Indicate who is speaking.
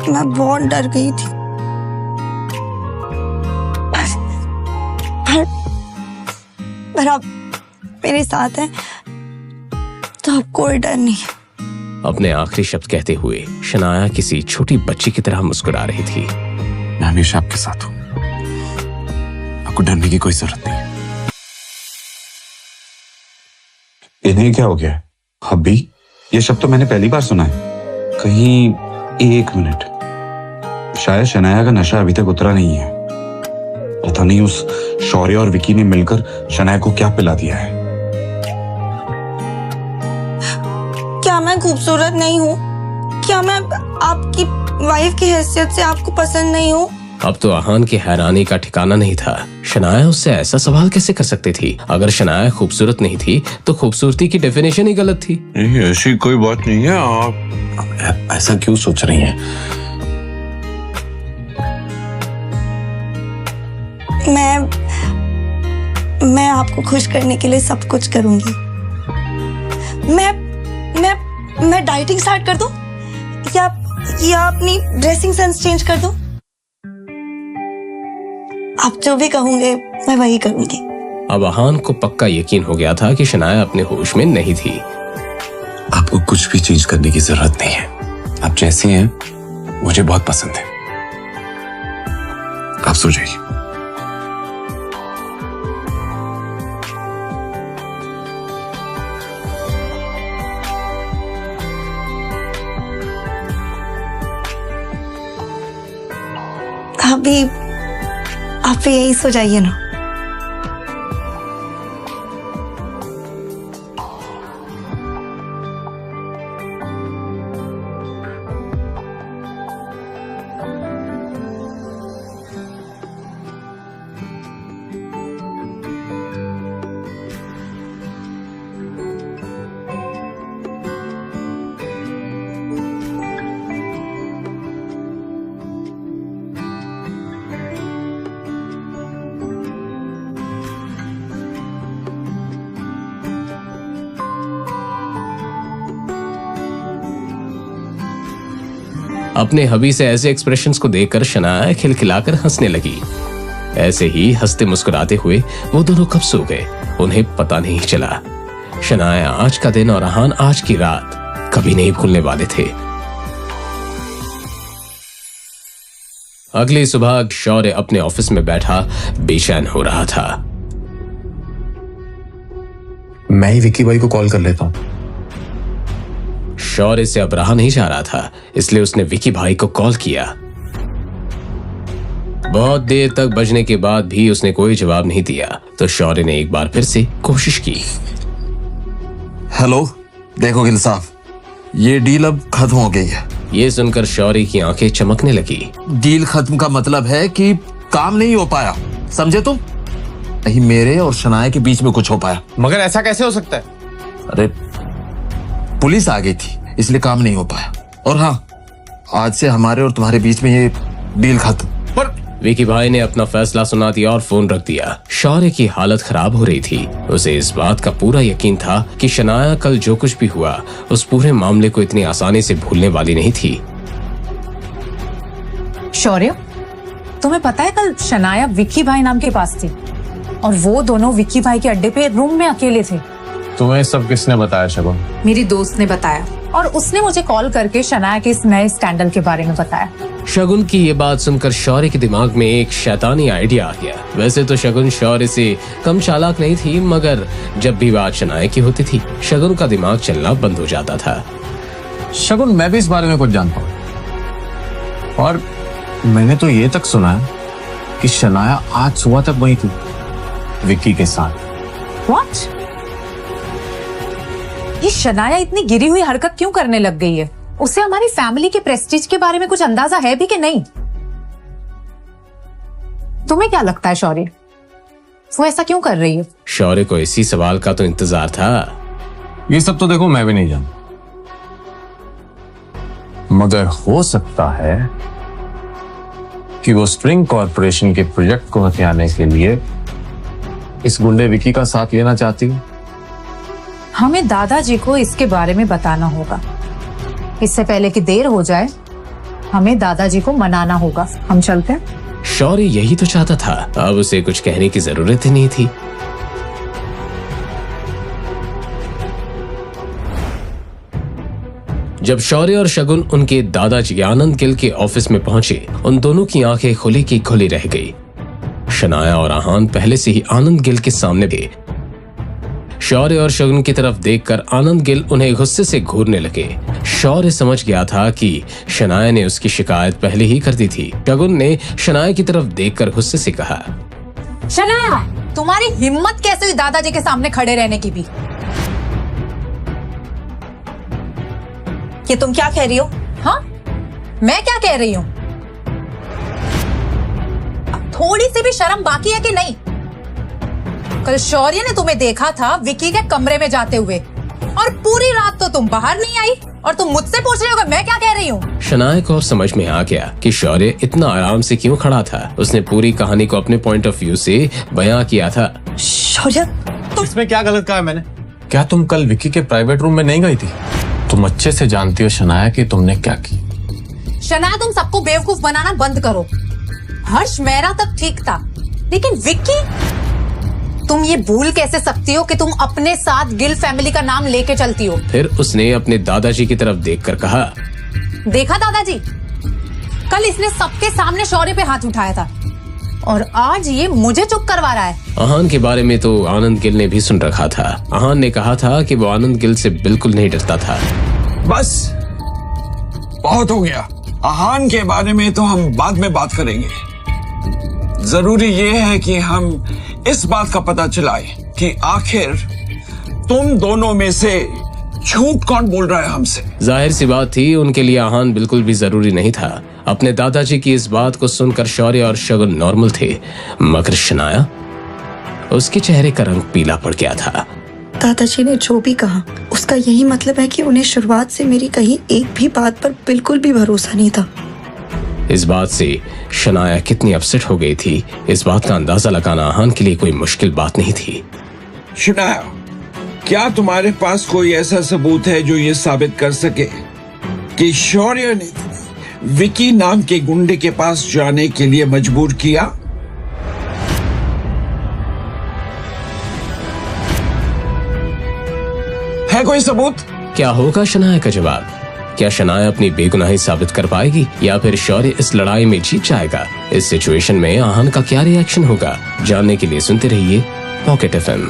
Speaker 1: मैं बहुत डर गई थी, पर अब मेरे साथ है तो अब कोई डर नहीं है।
Speaker 2: अपने आखिरी शब्द कहते हुए शनाया किसी छोटी बच्ची की तरह मुस्कुरा रही थी।
Speaker 3: मैं हमेशा आपके साथ हूं, आपको डरने की कोई जरूरत नहीं है। इन्हें क्या हो गया? अभी ये शब्द तो मैंने पहली बार सुना है कहीं। एक मिनट, शायद शनाया का नशा अभी तक उतरा नहीं है। पता नहीं उस शौर्य और विकी ने मिलकर शनाया को क्या पिला दिया है।
Speaker 1: क्या मैं खूबसूरत नहीं हूँ? क्या मैं आपकी वाइफ की हैसियत से आपको पसंद नहीं हूँ?
Speaker 2: अब तो आहान की हैरानी का ठिकाना नहीं था। शनाया उससे ऐसा सवाल कैसे कर सकती थी? अगर शनाया खूबसूरत नहीं थी तो खूबसूरती की डेफिनेशन ही गलत थी।
Speaker 3: ऐसी कोई बात नहीं है, आप ऐसा क्यों सोच रही हैं?
Speaker 1: मैं आपको खुश करने के लिए सब कुछ करूंगी। मैं डाइटिंग स्टार्ट कर दूं या अपनी ड्रेसिंग सेंस चेंज कर दूं? आप जो भी कहोगे मैं वही करूंगी।
Speaker 2: अब आहान को पक्का यकीन हो गया था कि शनाया अपने होश में नहीं थी।
Speaker 3: आपको कुछ भी चेंज करने की जरूरत नहीं है। आप जैसी हैं मुझे बहुत पसंद है। आप सो जाइए।
Speaker 1: अभी आप यही सो जाइए ना।
Speaker 2: अपने हबी से ऐसे एक्सप्रेशंस को देखकर शनाया खिलखिलाकर हंसने लगी। ऐसे ही हंसते मुस्कुराते हुए वो दोनों कब सो गए उन्हें पता नहीं चला। शनाया आज का दिन और आहान आज की रात कभी नहीं भूलने वाले थे। अगली सुबह शौर्य अपने ऑफिस में बैठा बेचैन हो रहा था।
Speaker 3: मैं ही विक्की भाई को कॉल कर लेता हूँ।
Speaker 2: शौर्य से अब रहा नहीं जा रहा था, इसलिए उसने विकी भाई को कॉल किया। बहुत देर तक बजने के बाद भी उसने कोई जवाब नहीं दिया तो शौर्य ने एक बार फिर से कोशिश की।
Speaker 4: हेलो, देखो गिल साहब, ये डील अब खत्म हो गई है।
Speaker 2: ये सुनकर शौर्य की आंखें चमकने लगी।
Speaker 4: डील खत्म का मतलब है कि काम नहीं हो पाया, समझे तुम? नहीं मेरे और शनाया के बीच में कुछ हो पाया।
Speaker 5: मगर ऐसा कैसे हो सकता है?
Speaker 4: अरे पुलिस आ गई थी इसलिए काम नहीं हो पाया। और हाँ, आज से हमारे और तुम्हारे बीच में ये डील खत्म।
Speaker 5: पर
Speaker 2: विकी भाई ने अपना फैसला सुना दिया और फोन रख दिया। शौर्य की हालत खराब हो रही थी। उसे इस बात का पूरा यकीन था कि शनाया कल जो कुछ भी हुआ उस पूरे मामले को इतनी आसानी से भूलने वाली नहीं थी।
Speaker 6: शौर्य, तुम्हें पता है कल शनाया विक्की भाई नाम के पास थी और वो दोनों विक्की भाई के अड्डे पे रूम में अकेले थे।
Speaker 5: तुम्हें सब किसने बताया शगुन?
Speaker 6: मेरी दोस्त ने बताया और उसने मुझे कॉल करके शनाया के इस नए स्कैंडल के बारे में बताया।
Speaker 2: शगुन की ये बात सुनकर शौर्य के दिमाग में एक शैतानी आइडिया आ गया। वैसे तो शगुन शौर्य से कम चालाक नहीं थी, मगर जब भी बात शनाया की होती थी शगुन का दिमाग चलना बंद हो जाता था।
Speaker 5: शगुन, मैं भी इस बारे में कुछ जानता हूँ और मैंने तो ये तक सुना है कि शनाया आज सुबह तक वही थी विक्की के साथ।
Speaker 6: What? ये शनाया इतनी गिरी हुई हरकत क्यों करने लग गई है? उसे हमारी फैमिली के प्रेस्टीज के बारे में कुछ अंदाजा है भी कि नहीं? तुम्हें क्या लगता है शौर्य, वो ऐसा क्यों कर रही है?
Speaker 2: शौर्य को इसी सवाल का तो इंतजार था।
Speaker 5: ये सब तो देखो मैं भी नहीं जानता, मगर हो सकता है कि वो स्प्रिंग कॉर्पोरेशन के प्रोजेक्ट को हथियाने के लिए इस गुंडे विकी का साथ लेना चाहती हो।
Speaker 6: हमें दादाजी को इसके बारे में बताना होगा इससे पहले कि देर हो जाए हमें दादाजी को मनाना होगा। हम चलते हैं।
Speaker 2: शौर्य यही तो चाहता था, अब उसे कुछ कहने की जरूरत ही नहीं थी। जब शौर्य और शगुन उनके दादाजी आनंद गिल के ऑफिस में पहुंचे, उन दोनों की आंखें खुली की खुली रह गई। शनाया और आहान पहले से ही आनंद गिल के सामने थे। शौर्य और शगुन की तरफ देखकर आनंद गिल उन्हें गुस्से से घूरने लगे। शौर्य समझ गया था कि शनाया ने उसकी शिकायत पहले ही कर दी थी। शगुन ने शनाया की तरफ देखकर गुस्से से कहा,
Speaker 6: शनाया, तुम्हारी हिम्मत कैसे हुई दादाजी के सामने खड़े रहने की भी?
Speaker 1: ये तुम क्या कह रही हो?
Speaker 6: हाँ, मैं क्या कह रही हूँ? थोड़ी सी भी शर्म बाकी है कि नहीं? कल शौर्य ने तुम्हें देखा था विकी के कमरे में जाते हुए, और पूरी रात तो तुम बाहर नहीं आई, और तुम मुझसे पूछ रहे हो मैं क्या कह रही हूँ?
Speaker 2: शनाया को अब समझ में आ गया कि शौर्य इतना आराम से क्यों खड़ा था। उसने पूरी कहानी को अपने पॉइंट ऑफ व्यू से बयां किया था।
Speaker 1: शौर्य,
Speaker 5: इसमें क्या गलत कहा मैंने? क्या तुम कल विकी के प्राइवेट रूम में नहीं गई थी? तुम अच्छे से जानती हो शनाया कि तुमने क्या की।
Speaker 6: शनाया, तुम सबको बेवकूफ बनाना बंद करो। हर्ष मेरा तक ठीक था, लेकिन विक्की, तुम ये भूल कैसे सकती हो कि तुम अपने साथ गिल फैमिली का नाम लेके चलती हो?
Speaker 2: फिर उसने अपने दादाजी की तरफ देखकर कहा,
Speaker 6: देखा दादाजी, कल इसने सबके सामने शौर्य पे हाथ उठाया था, और आज ये मुझे चुप करवा रहा है।
Speaker 2: आहान के बारे में तो आनंद गिल ने भी सुन रखा था। आहान ने कहा था कि वो आनंद गिल से बिल्कुल नहीं डरता था।
Speaker 7: बस बहुत हो गया। आहान के बारे में तो हम बाद में बात करेंगे। जरूरी ये है कि हम इस बात का पता चलाए कि आखिर तुम दोनों में से झूठ कौन बोल रहा है हमसे।
Speaker 2: जाहिर सी बात थी, उनके लिए आहान बिल्कुल भी जरूरी नहीं था। अपने दादाजी की इस बात को सुनकर शौर्य और शगुन नॉर्मल थे, मगर शनाया, उसके चेहरे का रंग पीला पड़ गया था।
Speaker 1: दादाजी ने जो भी कहा उसका यही मतलब है कि उन्हें शुरुआत से मेरी कहीं एक भी बात पर बिल्कुल भी भरोसा नहीं था।
Speaker 2: इस बात से शनाया कितनी अपसेट हो गई थी, इस बात का अंदाजा लगाना आहान के लिए कोई मुश्किल बात नहीं थी।
Speaker 7: शनाया, क्या तुम्हारे पास कोई ऐसा सबूत है जो ये साबित कर सके कि शौर्य ने विकी नाम के गुंडे के पास जाने के लिए मजबूर किया? है कोई सबूत?
Speaker 2: क्या होगा शनाया का जवाब? क्या शनाया अपनी बेगुनाही साबित कर पाएगी, या फिर शौर्य इस लड़ाई में जीत जाएगा? इस सिचुएशन में आहान का क्या रिएक्शन होगा? जानने के लिए सुनते रहिए पॉकेट FM।